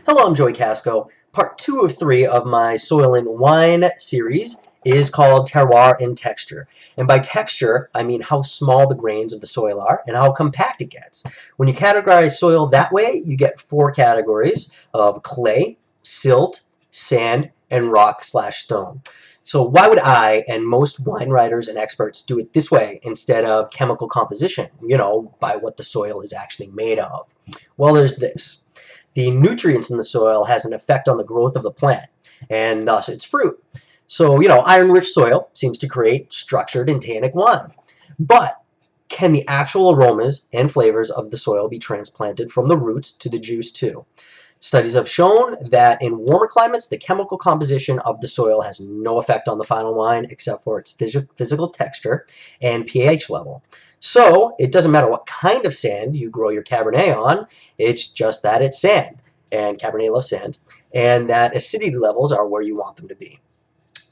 Hello, I'm Joey Casco. Part 2 of 3 of my Soil and Wine series is called Terroir and Texture. And by texture, I mean how small the grains of the soil are and how compact it gets. When you categorize soil that way, you get 4 categories of clay, silt, sand, and rock/stone. So why would I and most wine writers and experts do it this way instead of chemical composition, by what the soil is actually made of? Well, there's this. The nutrients in the soil has an effect on the growth of the plant and thus its fruit. So, iron-rich soil seems to create structured and tannic wine. But can the actual aromas and flavors of the soil be transplanted from the roots to the juice too? Studies have shown that in warmer climates, the chemical composition of the soil has no effect on the final wine except for its physical texture and pH level. So it doesn't matter what kind of sand you grow your Cabernet on, it's just that it's sand, and Cabernet loves sand, and that acidity levels are where you want them to be.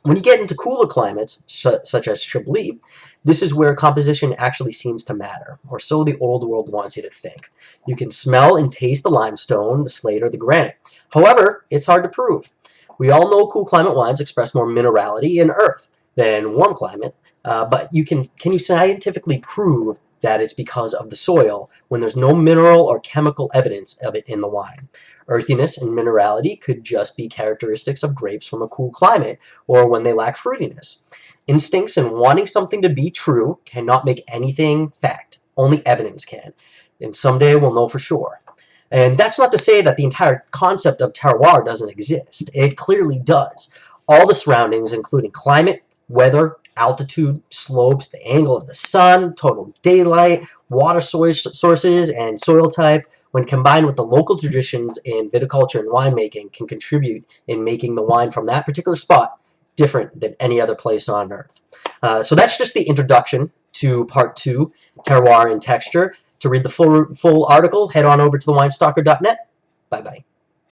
When you get into cooler climates, such as Chablis, this is where composition actually seems to matter, or so the old world wants you to think. You can smell and taste the limestone, the slate, or the granite. However, it's hard to prove. We all know cool climate wines express more minerality and earth than warm climate, but can you scientifically prove that it's because of the soil when there's no mineral or chemical evidence of it in the wine? Earthiness and minerality could just be characteristics of grapes from a cool climate or when they lack fruitiness. Instincts and wanting something to be true cannot make anything fact. Only evidence can. And someday we'll know for sure. And that's not to say that the entire concept of terroir doesn't exist. It clearly does. All the surroundings, including climate, weather, altitude, slopes, the angle of the sun, total daylight, water sources, and soil type, when combined with the local traditions in viticulture and winemaking, can contribute in making the wine from that particular spot different than any other place on earth. So that's just the introduction to part 2, Terroir and Texture. To read the full article, head on over to thewinесtalker.net. Bye-bye.